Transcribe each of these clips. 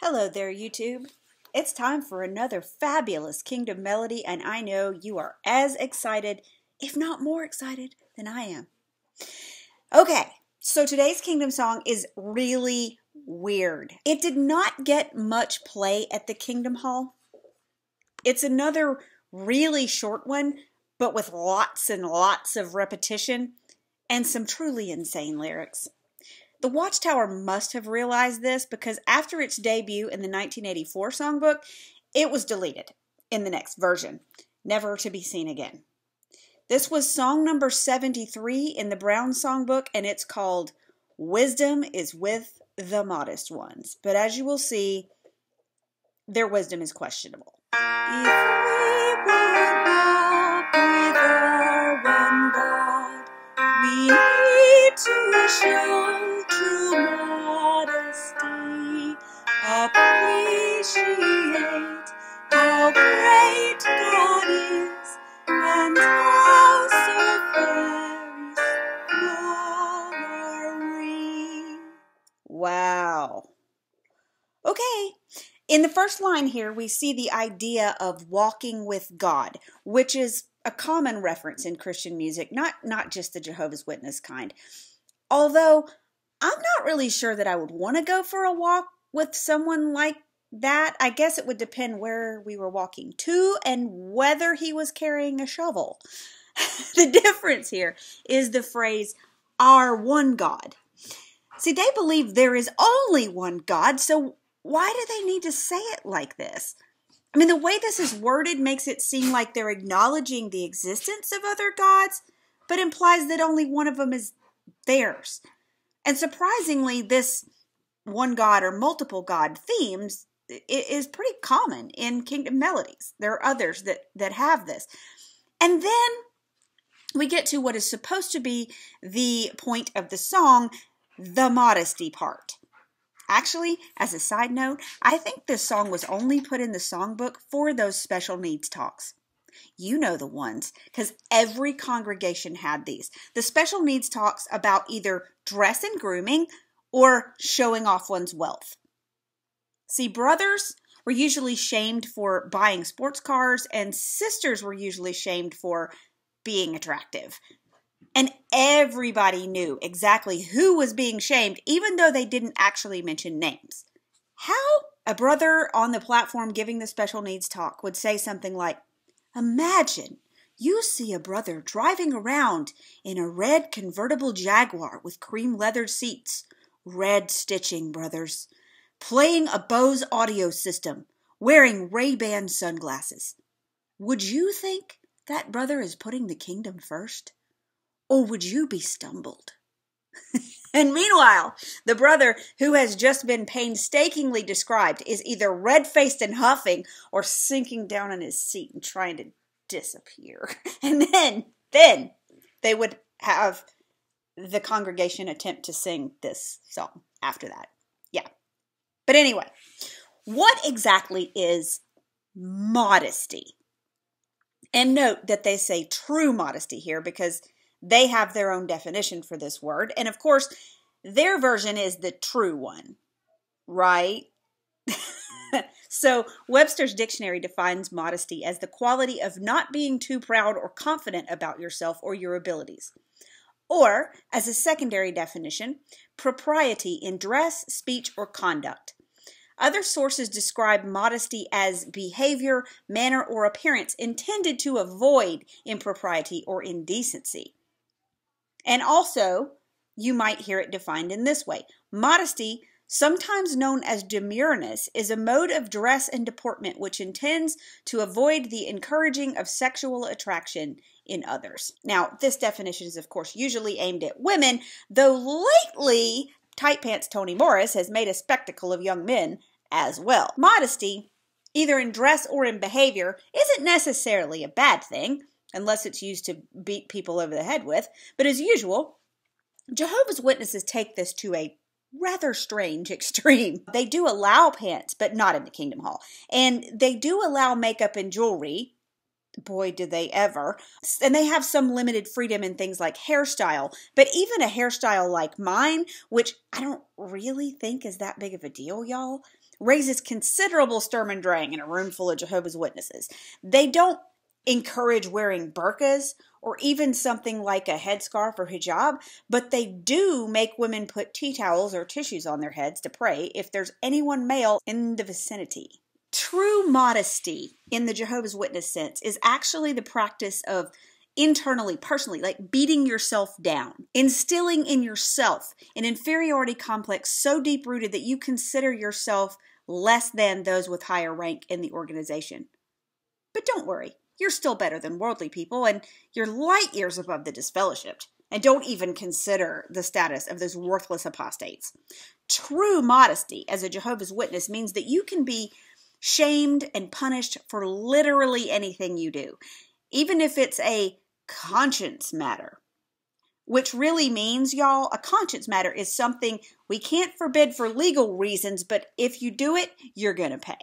Hello there, YouTube. It's time for another fabulous Kingdom Melody, and I know you are as excited, if not more excited, than I am. Okay, so today's Kingdom song is really weird. It did not get much play at the Kingdom Hall. It's another really short one, but with lots and lots of repetition and some truly insane lyrics. The Watchtower must have realized this because after its debut in the 1984 songbook, it was deleted in the next version, never to be seen again. This was song number 73 in the Brown songbook, and it's called Wisdom is with the Modest Ones. But as you will see, their wisdom is questionable. If we would walk with our one God, we need to show true modesty, appreciate how great God is, and how so very small are we. Wow. Okay. In the first line here, we see the idea of walking with God, which is a common reference in Christian music, not just the Jehovah's Witness kind. Although, I'm not really sure that I would want to go for a walk with someone like that. I guess it would depend where we were walking to and whether he was carrying a shovel. The difference here is the phrase, our one God. See, they believe there is only one God, so why do they need to say it like this? I mean, the way this is worded makes it seem like they're acknowledging the existence of other gods, but implies that only one of them is theirs. And surprisingly, this one God or multiple God themes is pretty common in Kingdom melodies. There are others that have this. And then we get to what is supposed to be the point of the song, the modesty part. Actually, as a side note, I think this song was only put in the songbook for those special needs talks. You know the ones, because every congregation had these. The special needs talks about either dress and grooming or showing off one's wealth. See, brothers were usually shamed for buying sports cars, and sisters were usually shamed for being attractive. And everybody knew exactly who was being shamed, even though they didn't actually mention names. How a brother on the platform giving the special needs talk would say something like, imagine you see a brother driving around in a red convertible Jaguar with cream leather seats, red stitching, brothers, playing a Bose audio system, wearing Ray-Ban sunglasses. Would you think that brother is putting the kingdom first? Or would you be stumbled? And meanwhile, the brother who has just been painstakingly described is either red-faced and huffing or sinking down in his seat and trying to disappear. And then they would have the congregation attempt to sing this song after that. Yeah. But anyway, what exactly is modesty? And note that they say true modesty here because they have their own definition for this word. And of course, their version is the true one, right? So Webster's dictionary defines modesty as the quality of not being too proud or confident about yourself or your abilities. Or, as a secondary definition, propriety in dress, speech, or conduct. Other sources describe modesty as behavior, manner, or appearance intended to avoid impropriety or indecency. And also, you might hear it defined in this way. Modesty, sometimes known as demureness, is a mode of dress and deportment which intends to avoid the encouraging of sexual attraction in others. Now, this definition is, of course, usually aimed at women, though lately, Tight Pants Toni Morris has made a spectacle of young men as well. Modesty, either in dress or in behavior, isn't necessarily a bad thing, unless it's used to beat people over the head with. But as usual, Jehovah's Witnesses take this to a rather strange extreme. They do allow pants, but not in the Kingdom Hall. And they do allow makeup and jewelry. Boy, did they ever. And they have some limited freedom in things like hairstyle. But even a hairstyle like mine, which I don't really think is that big of a deal, y'all, raises considerable sturm und drang in a room full of Jehovah's Witnesses. They don't encourage wearing burqas or even something like a headscarf or hijab, but they do make women put tea towels or tissues on their heads to pray if there's anyone male in the vicinity. True modesty in the Jehovah's Witness sense is actually the practice of internally, personally, like beating yourself down, instilling in yourself an inferiority complex so deep-rooted that you consider yourself less than those with higher rank in the organization. But don't worry, you're still better than worldly people, and you're light years above the disfellowshipped. And don't even consider the status of those worthless apostates. True modesty as a Jehovah's Witness means that you can be shamed and punished for literally anything you do, even if it's a conscience matter. Which really means, y'all, a conscience matter is something we can't forbid for legal reasons, but if you do it, you're going to pay.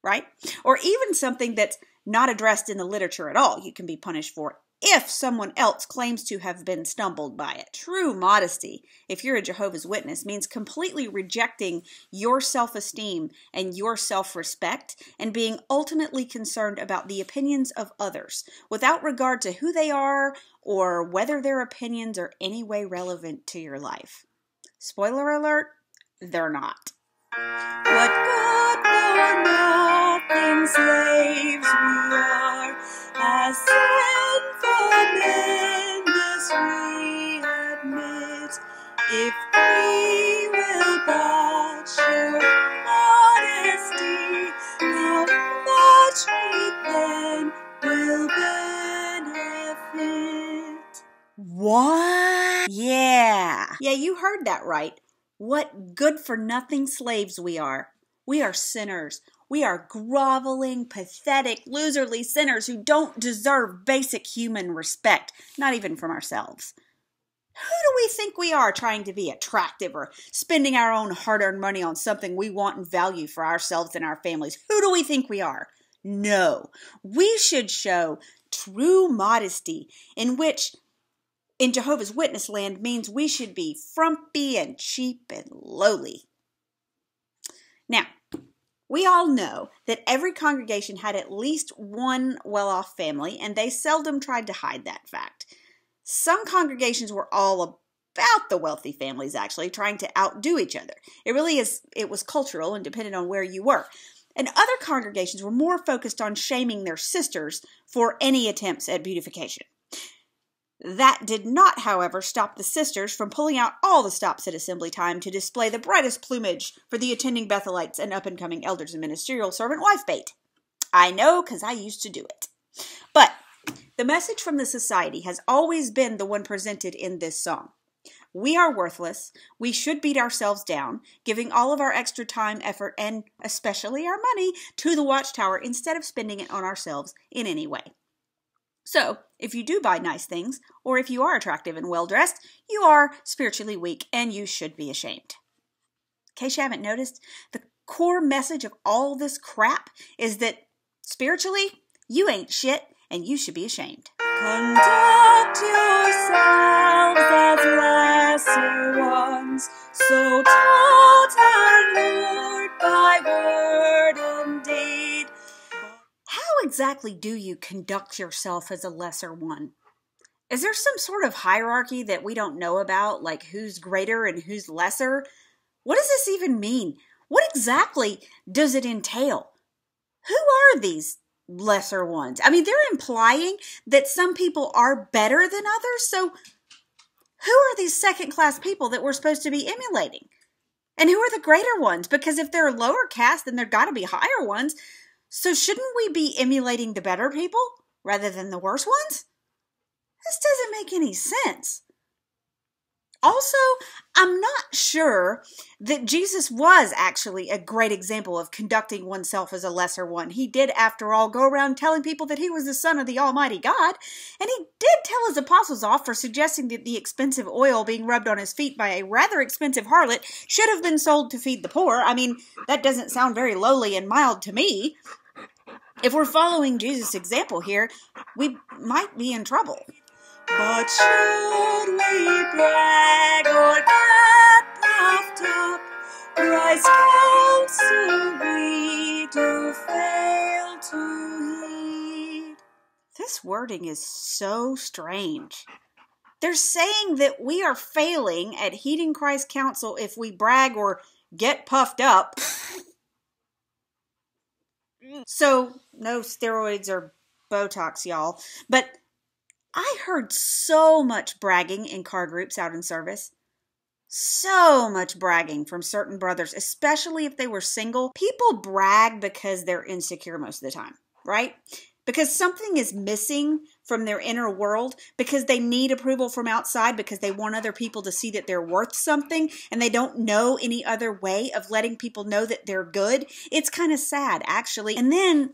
Right? Or even something that's not addressed in the literature at all, you can be punished for if someone else claims to have been stumbled by it. True modesty, if you're a Jehovah's Witness, means completely rejecting your self-esteem and your self-respect and being ultimately concerned about the opinions of others without regard to who they are or whether their opinions are any way relevant to your life. Spoiler alert, they're not. What good for nothing slaves we are, as sinful men this we admit, if we will but show modesty, how much we then will benefit. What? Yeah, you heard that right. What good-for-nothing slaves we are. We are sinners. We are groveling, pathetic, loserly sinners who don't deserve basic human respect, not even from ourselves. Who do we think we are trying to be attractive or spending our own hard-earned money on something we want and value for ourselves and our families? Who do we think we are? No. We should show true modesty in Jehovah's Witness land means we should be frumpy and cheap and lowly. Now, we all know that every congregation had at least one well-off family, and they seldom tried to hide that fact. Some congregations were all about the wealthy families, actually, trying to outdo each other. It was cultural and depended on where you were. And other congregations were more focused on shaming their sisters for any attempts at beautification. That did not, however, stop the sisters from pulling out all the stops at assembly time to display the brightest plumage for the attending Bethelites and up-and-coming elders and ministerial servant wife bait. I know, because I used to do it. But the message from the society has always been the one presented in this song. We are worthless. We should beat ourselves down, giving all of our extra time, effort, and especially our money to the watchtower instead of spending it on ourselves in any way. So, if you do buy nice things, or if you are attractive and well-dressed, you are spiritually weak and you should be ashamed. In case you haven't noticed, the core message of all this crap is that spiritually, you ain't shit and you should be ashamed. Conduct yourselves as lesser ones, so taught our Lord by word and deed. How exactly do you conduct yourself as a lesser one? Is there some sort of hierarchy that we don't know about, like who's greater and who's lesser? What does this even mean? What exactly does it entail? Who are these lesser ones? I mean, they're implying that some people are better than others, so who are these second-class people that we're supposed to be emulating? And who are the greater ones? Because if they're lower caste, then there got to be higher ones. So shouldn't we be emulating the better people rather than the worse ones? This doesn't make any sense. Also, I'm not sure that Jesus was actually a great example of conducting oneself as a lesser one. He did, after all, go around telling people that he was the Son of the Almighty God, and he did tell his apostles off for suggesting that the expensive oil being rubbed on his feet by a rather expensive harlot should have been sold to feed the poor. I mean, that doesn't sound very lowly and mild to me. If we're following Jesus' example here, we might be in trouble. But should we brag or get puffed up Christ's counsel we do fail to heed. This wording is so strange. They're saying that we are failing at heeding Christ's counsel if we brag or get puffed up. So, no steroids or Botox, y'all. But I heard so much bragging in car groups out in service. So much bragging from certain brothers, especially if they were single. People brag because they're insecure most of the time, right? Because something is missing from their inner world, because they need approval from outside, because they want other people to see that they're worth something, and they don't know any other way of letting people know that they're good. It's kind of sad, actually. And then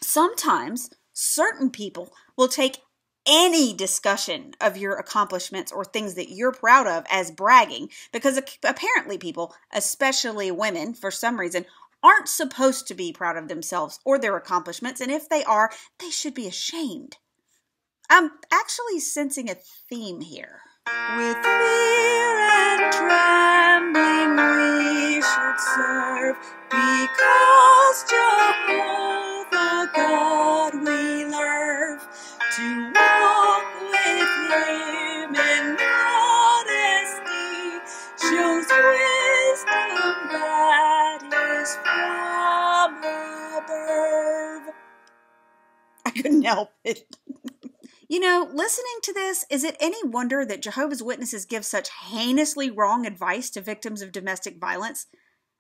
sometimes certain people will take any discussion of your accomplishments or things that you're proud of as bragging, because apparently people, especially women, for some reason, aren't supposed to be proud of themselves or their accomplishments, and if they are, they should be ashamed. I'm actually sensing a theme here. With fear and trembling we should serve, because Jehovah God we love, to walk with Him in modesty shows wisdom that is from above. I couldn't help it. You know, listening to this, is it any wonder that Jehovah's Witnesses give such heinously wrong advice to victims of domestic violence?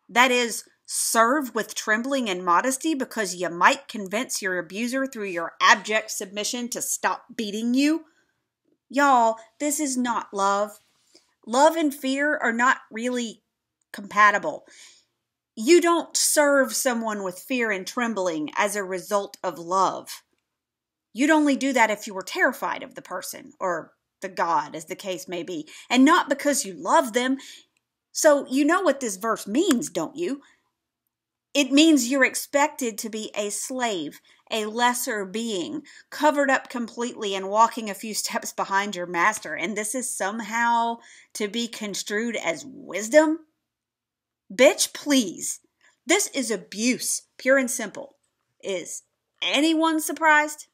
That is, serve with trembling and modesty because you might convince your abuser through your abject submission to stop beating you? Y'all, this is not love. Love and fear are not really compatible. You don't serve someone with fear and trembling as a result of love. You'd only do that if you were terrified of the person, or the God, as the case may be, and not because you love them. So you know what this verse means, don't you? It means you're expected to be a slave, a lesser being, covered up completely and walking a few steps behind your master, and this is somehow to be construed as wisdom? Bitch, please. This is abuse, pure and simple. Is anyone surprised?